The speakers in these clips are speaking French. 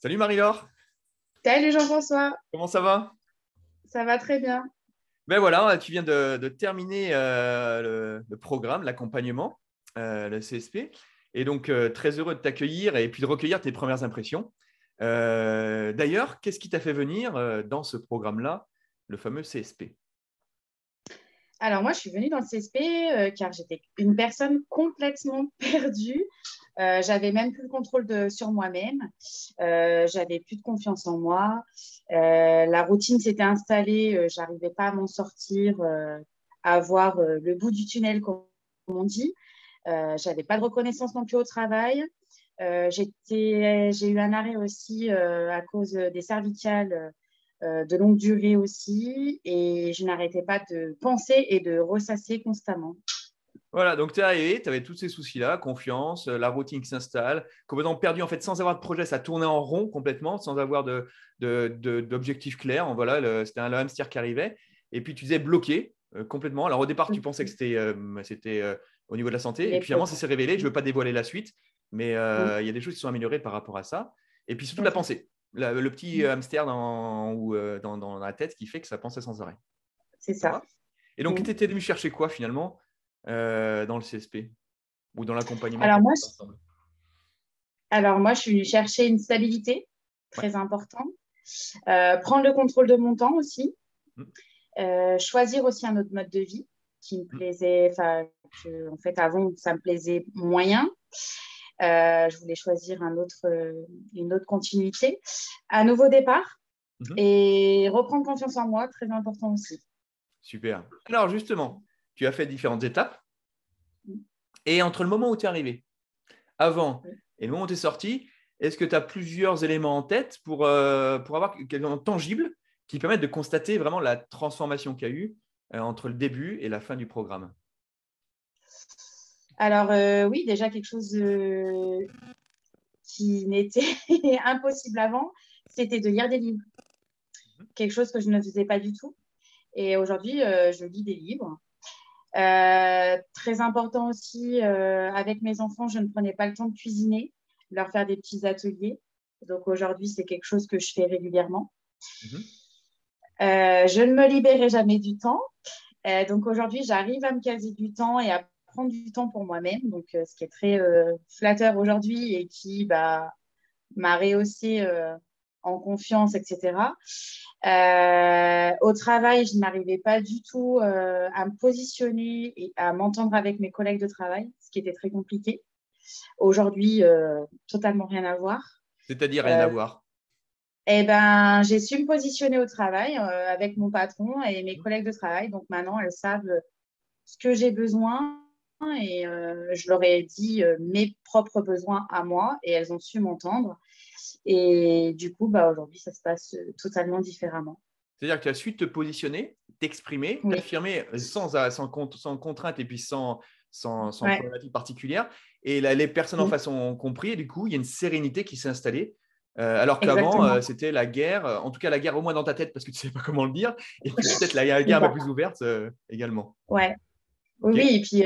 Salut Marie-Laure, Salut Jean-François, comment ça va? ça va très bien. Ben voilà, tu viens de terminer le programme, l'accompagnement, le CSP. Et donc, très heureux de t'accueillir et puis de recueillir tes premières impressions. D'ailleurs, qu'est-ce qui t'a fait venir dans ce programme-là, le fameux CSP? Alors moi, je suis venue dans le CSP car j'étais une personne complètement perdue. J'avais même plus le contrôle sur moi-même. J'avais plus de confiance en moi. La routine s'était installée. J'arrivais pas à m'en sortir, à voir le bout du tunnel, comme on dit. J'avais pas de reconnaissance non plus au travail. J'ai eu un arrêt aussi à cause des cervicales de longue durée aussi, et je n'arrêtais pas de penser et de ressasser constamment. Voilà, donc tu es arrivé, tu avais tous ces soucis-là, confiance, la routine qui s'installe, complètement perdu en fait, sans avoir de projet, ça tournait en rond complètement, sans avoir d'objectifs clairs. Voilà, c'était un hamster qui arrivait. Et puis tu disais bloqué complètement. Alors au départ, tu pensais que c'était au niveau de la santé. Et Les puis finalement, pauses. ça s'est révélé. Je ne veux pas dévoiler la suite, mais Oui, il y a des choses qui sont améliorées par rapport à ça. Et puis surtout la ok. pensée, le petit hamster dans la tête qui fait que ça pensait sans arrêt. C'est Ça ça. marche. Et donc, Mm. tu étais venu chercher quoi finalement dans le CSP ou dans l'accompagnement Alors qu'on moi, fait je, ensemble? alors moi, je suis venue chercher une stabilité, Ouais. très important. Prendre le contrôle de mon temps aussi. Mm, Choisir aussi un autre mode de vie qui me mm, plaisait, enfin, que, en fait, avant, ça me plaisait moyen. Je voulais choisir une autre continuité. Un nouveau départ mhm. et reprendre confiance en moi, très important aussi. Super. Alors justement, tu as fait différentes étapes et entre le moment où tu es arrivé, avant et le moment où tu es sorti, est-ce que tu as plusieurs éléments en tête pour avoir quelque chose de tangible qui permettent de constater vraiment la transformation qu'il y a eu entre le début et la fin du programme? Alors, oui, déjà quelque chose qui n'était impossible avant, c'était de lire des livres. Quelque chose que je ne faisais pas du tout. Et aujourd'hui, je lis des livres. Très important aussi, avec mes enfants, je ne prenais pas le temps de cuisiner, leur faire des petits ateliers. Donc aujourd'hui, c'est quelque chose que je fais régulièrement. Mhm. Je ne me libérais jamais du temps. Donc aujourd'hui, j'arrive à me caser du temps et à prendre du temps pour moi-même. Donc, ce qui est très flatteur aujourd'hui et qui m'a rehaussé en confiance, etc. Au travail, je n'arrivais pas du tout à me positionner et à m'entendre avec mes collègues de travail, ce qui était très compliqué. Aujourd'hui, totalement rien à voir. C'est-à-dire rien à Euh, voir. j'ai su me positionner au travail avec mon patron et mes collègues de travail. Donc maintenant, elles savent ce que j'ai besoin et je leur ai dit mes propres besoins à moi et elles ont su m'entendre. Et du coup, aujourd'hui, ça se passe totalement différemment. C'est-à-dire que tu as su te positionner, t'exprimer, Oui, t'affirmer sans contrainte et puis sans ouais. problématique particulière. Et les personnes en face ont compris. Et du coup, il y a une sérénité qui s'est installée. Alors qu'avant, Exactement. c'était la guerre, en tout cas la guerre au moins dans ta tête parce que tu ne sais pas comment le dire. Et puis peut-être la C'est guerre un peu ça. plus ouverte également. Ouais. Oui, OK? oui. Et puis,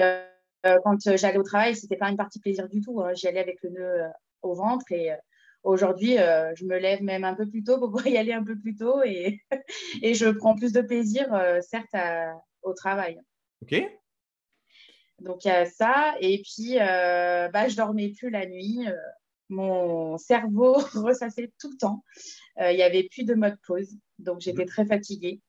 quand j'allais au travail, c'était pas une partie plaisir du tout, hein. J'y allais avec le nœud au ventre. Et aujourd'hui, je me lève même un peu plus tôt pour pouvoir y aller un peu plus tôt. Et, et je prends plus de plaisir, certes, au travail. OK? Donc, il y a ça. Et puis, je dormais plus la nuit. Mon cerveau ressassait tout le temps. Il n'y avait plus de mode pause. Donc, j'étais Mhm. très fatiguée.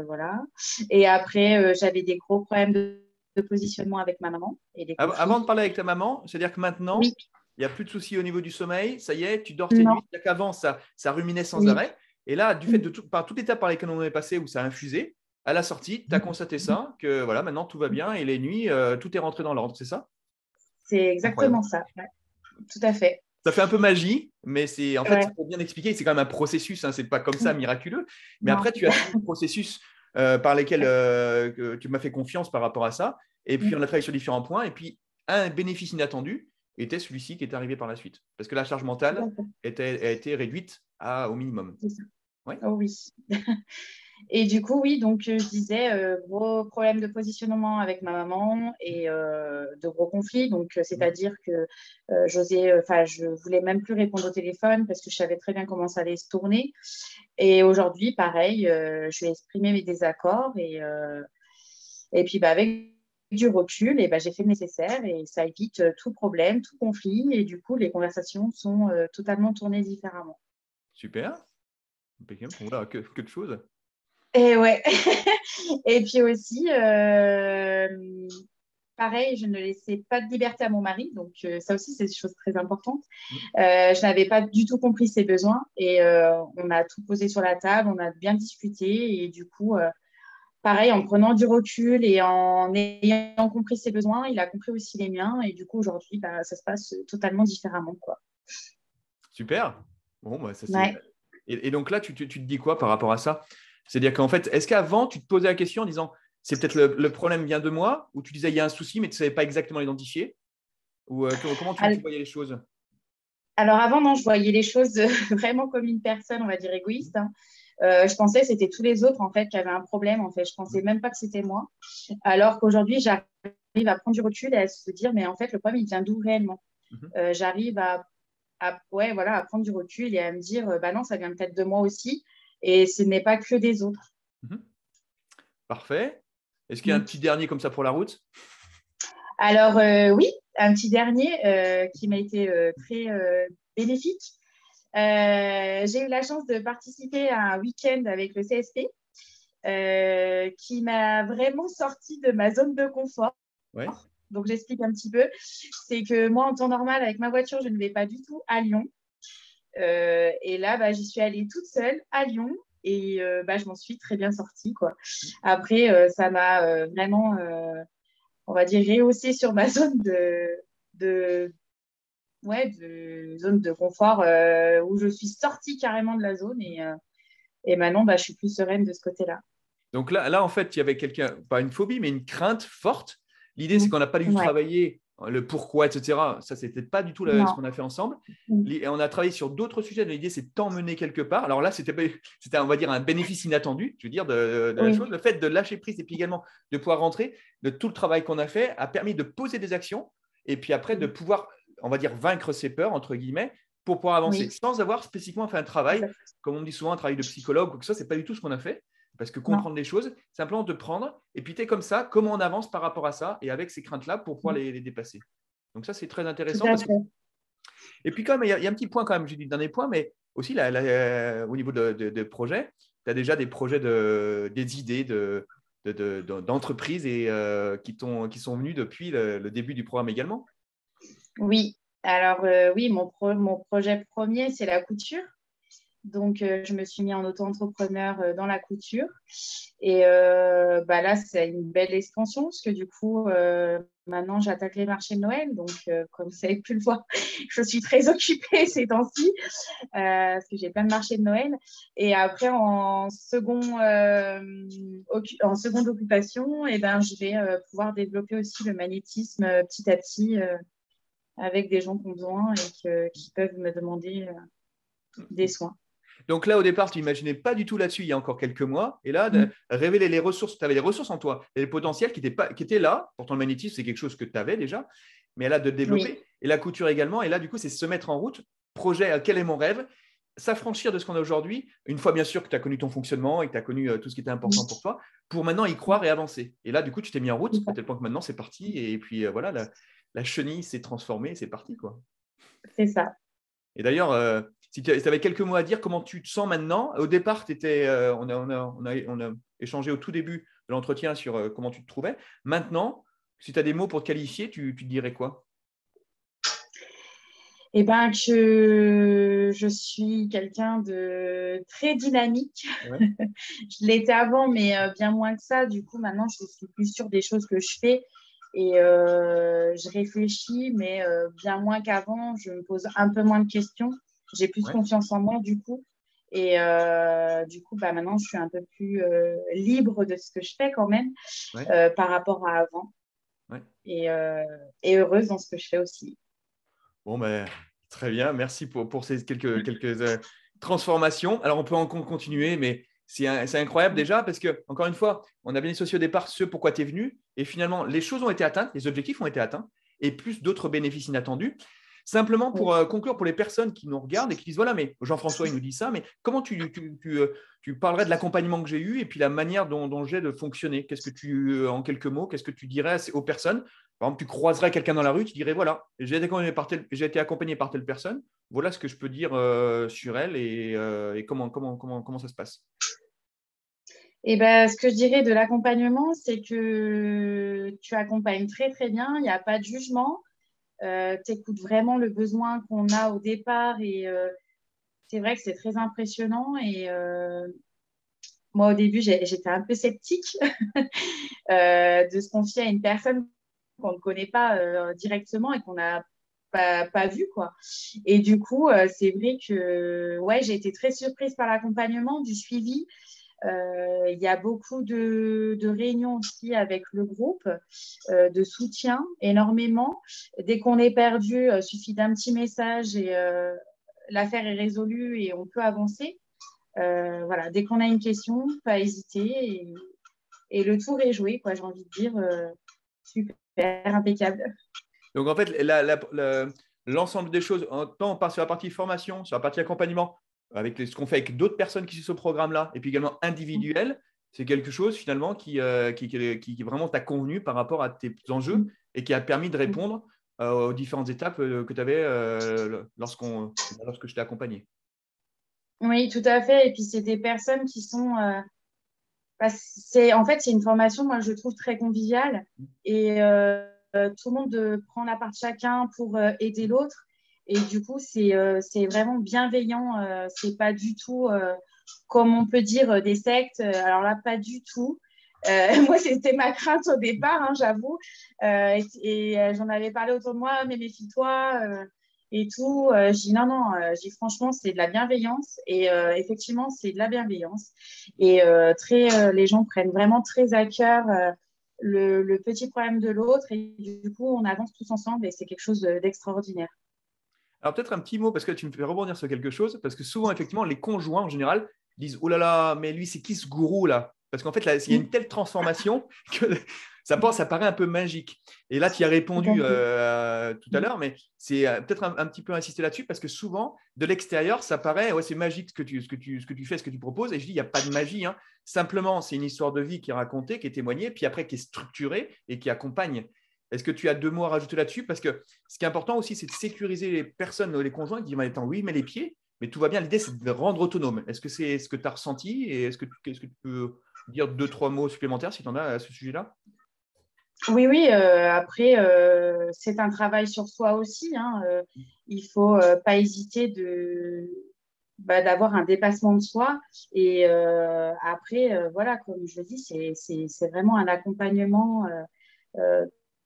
Voilà. Et après, j'avais des gros problèmes de positionnement avec ma maman et des Avant de conflits. parler avec ta maman, c'est-à-dire que Oui, maintenant, il n'y a plus de soucis au niveau du sommeil. Ça y est, tu dors tes non, nuits. C'est-à-dire qu'avant, ça ruminait sans oui. arrêt. Et là, du fait de par toute étape par lesquelles on est passé, où ça a infusé, à la sortie, tu as constaté ça, que voilà, maintenant tout va bien et les nuits, tout est rentré dans l'ordre, c'est ça? C'est Incroyable. exactement ça. Ouais, tout à fait. Ça fait un peu magie, mais c'est en fait, Ouais. pour bien expliquer, c'est quand même un processus, hein, c'est pas comme ça miraculeux. Mais Non. après, tu as suivi le processus par lesquels que tu m'as fait confiance par rapport à ça. Et puis, on a travaillé sur différents points. Et puis, un bénéfice inattendu était celui-ci qui est arrivé par la suite. Parce que la charge Tout à mentale fait. a été réduite au minimum. C'est ça. Ouais. Oh oui. Et du coup, oui, donc je disais, gros problème de positionnement avec ma maman et de gros conflits. Donc, c'est-à-dire que je voulais même plus répondre au téléphone parce que je savais très bien comment ça allait se tourner. Et aujourd'hui, pareil, je vais exprimer mes désaccords et puis bah, avec du recul, et bah, j'ai fait le nécessaire et ça évite tout problème, tout conflit. Et du coup, les conversations sont totalement tournées différemment. Super. Impeccable. Voilà, que de choses. Et ouais. Et puis aussi, pareil, je ne laissais pas de liberté à mon mari. Donc, ça aussi, c'est une chose très importante. Mm. Je n'avais pas du tout compris ses besoins. Et on a tout posé sur la table, on a bien discuté. Et du coup, pareil, en prenant du recul et en ayant compris ses besoins, il a compris aussi les miens. Et du coup, aujourd'hui, bah, ça se passe totalement différemment, quoi. Super. Bon, bah, ça c'est. Ouais. Et donc là, tu te dis quoi par rapport à ça? C'est-à-dire qu'en fait, est-ce qu'avant, tu te posais la question en disant, c'est peut-être le problème vient de moi, ou tu disais, il y a un souci, mais tu ne savais pas exactement l'identifier? Ou comment tu voyais les choses? Alors avant, non, je voyais les choses vraiment comme une personne, on va dire, égoïste, hein. Je pensais que c'était tous les autres en fait qui avaient un problème. En fait, je pensais même pas que c'était moi. Alors qu'aujourd'hui, j'arrive à prendre du recul et à se dire, mais en fait, le problème, il vient d'où réellement? Mhm. J'arrive ouais, voilà, à prendre du recul et à me dire, bah non, ça vient peut-être de moi aussi. Et ce n'est pas que des autres. Mhm. Parfait. Est-ce qu'il y a un Mm. petit dernier comme ça pour la route? Alors oui, un petit dernier qui m'a été très bénéfique. J'ai eu la chance de participer à un week-end avec le CSP qui m'a vraiment sorti de ma zone de confort. Ouais. Donc, j'explique un petit peu. C'est que moi, en temps normal, avec ma voiture, je ne vais pas du tout à Lyon. Et là, bah, j'y suis allée toute seule à Lyon et bah, je m'en suis très bien sortie, quoi. Après, ça m'a vraiment, on va dire, rehaussée sur ma zone de, ouais, de zone de confort où je suis sortie carrément de la zone et maintenant, bah, je suis plus sereine de ce côté-là. Donc là, en fait, il y avait quelqu'un, pas une phobie, mais une crainte forte. L'idée, c'est Mm. qu'on n'a pas dû Ouais, travailler le pourquoi, etc. Ça, c'était pas du tout ce non. qu'on a fait ensemble. Mm. Et on a travaillé sur d'autres sujets. L'idée, c'est de t'emmener quelque part. Alors là, c'était, on va dire, un bénéfice inattendu, je veux dire, de la chose. Oui, Le fait de lâcher prise et puis également de pouvoir rentrer, de tout le travail qu'on a fait, a permis de poser des actions et puis après de pouvoir, on va dire, vaincre ses peurs, entre guillemets, pour pouvoir avancer, oui, sans avoir spécifiquement fait un travail, exact. comme on me dit souvent, un travail de psychologue ou que ça, c'est pas du tout ce qu'on a fait. Parce que Non. comprendre les choses, simplement de prendre, et puis tu es comme ça, comment on avance par rapport à ça, et avec ces craintes-là pour pouvoir les dépasser. Donc ça, c'est très Tout intéressant. à Parce que... fait. Et puis quand même, il y a un petit point quand même, j'ai dit le dernier point, mais aussi au niveau de projets, tu as déjà des projets, des idées d'entreprises et, qui sont venues depuis le début du programme également. Oui. Alors, oui, mon projet premier, c'est la couture. Donc, je me suis mis en auto-entrepreneur dans la couture. Et bah là, c'est une belle expansion parce que du coup, maintenant, j'attaque les marchés de Noël. Donc, comme vous avez pu le voir, je suis très occupée ces temps-ci parce que j'ai plein de marchés de Noël. Et après, en seconde occupation, eh ben, je vais pouvoir développer aussi le magnétisme petit à petit avec des gens qui ont besoin et qui peuvent me demander des soins. Donc là, au départ, tu n'imaginais pas du tout là-dessus il y a encore quelques mois. Et là, de Mm. révéler les ressources, tu avais les ressources en toi, et les potentiels qui étaient là. Pourtant, le magnétisme, c'est quelque chose que tu avais déjà, mais là, de le Oui, développer. Et la couture également. Et là, du coup, c'est se mettre en route. Projet, quel est mon rêve? S'affranchir de ce qu'on a aujourd'hui, une fois bien sûr que tu as connu ton fonctionnement et que tu as connu tout ce qui était important pour toi, pour maintenant y croire et avancer. Et là, du coup, tu t'es mis en route, c'est à ça. tel point que maintenant, c'est parti. Et puis voilà, la chenille s'est transformée, c'est parti, quoi. C'est ça. Et d'ailleurs, si tu avais quelques mots à dire, comment tu te sens maintenant? Au départ, on a échangé au tout début de l'entretien sur comment tu te trouvais. Maintenant, si tu as des mots pour te qualifier, tu te dirais quoi? Eh ben, que je suis quelqu'un de très dynamique. Ouais, Je l'étais avant, mais bien moins que ça. Du coup, maintenant, je suis plus sûre des choses que je fais et je réfléchis, mais bien moins qu'avant. Je me pose un peu moins de questions. J'ai plus ouais, confiance en moi, du coup. Et du coup, bah, maintenant, je suis un peu plus libre de ce que je fais quand même ouais, par rapport à avant ouais. et, et heureuse dans ce que je fais aussi. Bon, ben, très bien. Merci pour ces quelques transformations. Alors, on peut encore continuer, mais c'est incroyable déjà parce que, encore une fois, on a bien dissocié au départ ce pourquoi tu es venu et finalement, les choses ont été atteintes, les objectifs ont été atteints et plus d'autres bénéfices inattendus. Simplement pour conclure, pour les personnes qui nous regardent et qui disent voilà, mais Jean-François, il nous dit ça, mais comment tu parlerais de l'accompagnement que j'ai eu et puis la manière dont j'ai de fonctionner? Qu'est-ce que en quelques mots, qu'est-ce que tu dirais aux personnes? Par exemple, tu croiserais quelqu'un dans la rue, tu dirais voilà, j'ai été accompagné par telle personne, voilà ce que je peux dire sur elle et comment ça se passe. Et ben, ce que je dirais de l'accompagnement, c'est que tu accompagnes très, très bien. Il n'y a pas de jugement. Tu écoutes vraiment le besoin qu'on a au départ et c'est vrai que c'est très impressionnant. Et moi, au début, j'étais un peu sceptique de se confier à une personne qu'on ne connaît pas directement et qu'on n'a pas vu, quoi. Et du coup, c'est vrai que ouais, j'ai été très surprise par l'accompagnement, du suivi. Il y a beaucoup de réunions aussi avec le groupe, de soutien, énormément. Dès qu'on est perdu, il suffit d'un petit message et l'affaire est résolue et on peut avancer. Voilà, dès qu'on a une question, pas hésiter et le tour est joué, quoi, j'ai envie de dire. Super, impeccable. Donc, en fait, l'ensemble des choses, tant on part sur la partie formation, sur la partie accompagnement, avec ce qu'on fait avec d'autres personnes qui sont sur ce programme-là, et puis également individuel, c'est quelque chose finalement qui vraiment t'a convenu par rapport à tes enjeux et qui a permis de répondre aux différentes étapes que tu avais lorsque je t'ai accompagné. Oui, tout à fait. Et puis, c'est des personnes qui sont… en fait, c'est une formation, moi, je trouve très conviviale. Et tout le monde prend la part de chacun pour aider l'autre. Et du coup, c'est vraiment bienveillant. C'est pas du tout, comme on peut dire, des sectes. Alors là, pas du tout. Moi, c'était ma crainte au départ, hein, j'avoue. J'en avais parlé autour de moi, mais méfie-toi et tout. Je dis non, non. Je dis franchement, c'est de la bienveillance. Et effectivement, c'est de la bienveillance. Et les gens prennent vraiment très à cœur le petit problème de l'autre. Et du coup, on avance tous ensemble et c'est quelque chose d'extraordinaire. Alors, peut-être un petit mot, parce que tu me fais rebondir sur quelque chose, parce que souvent, effectivement, les conjoints, en général, disent « Oh là là, mais lui, c'est qui ce gourou, là ?» Parce qu'en fait, là, il y a une telle transformation que ça paraît un peu magique. Et là, tu y as répondu tout à l'heure, mais c'est peut-être un petit peu insister là-dessus, parce que souvent, de l'extérieur, ça paraît « Ouais, c'est magique ce que tu fais, ce que tu proposes. » Et je dis « Il n'y a pas de magie. Hein. Simplement, c'est une histoire de vie qui est racontée, qui est témoignée, puis après, qui est structurée et qui accompagne. » Est-ce que tu as 2 mots à rajouter là-dessus? Parce que ce qui est important aussi, c'est de sécuriser les personnes, les conjoints qui disent attends, oui, mais les pieds, mais tout va bien. L'idée, c'est de les rendre autonomes. Est-ce que c'est ce que tu as ressenti et est-ce que tu peux dire 2-3 mots supplémentaires si tu en as à ce sujet-là? Oui, oui. Après, c'est un travail sur soi aussi. Hein. Il ne faut pas hésiter d'avoir un dépassement de soi. Et après, voilà, comme je le dis, c'est vraiment un accompagnement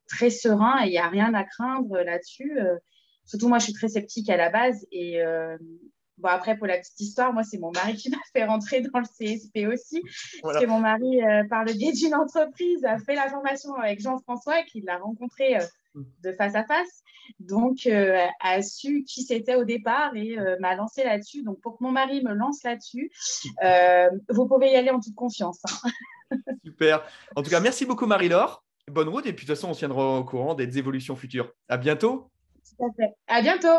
très serein et il n'y a rien à craindre là-dessus. Surtout, moi, je suis très sceptique à la base. Et bon, après, pour la petite histoire, moi, c'est mon mari qui m'a fait rentrer dans le CSP aussi. Parce Voilà. que mon mari, par le biais d'une entreprise, a fait la formation avec Jean-François et qu'il l'a rencontré de face à face. Donc, a su qui c'était au départ et m'a lancé là-dessus. Donc, pour que mon mari me lance là-dessus, vous pouvez y aller en toute confiance. Hein. Super. En tout cas, merci beaucoup, Marie-Laure. Bonne route. Et puis, de toute façon, on se tiendra au courant des évolutions futures. À bientôt. Tout à fait. À bientôt.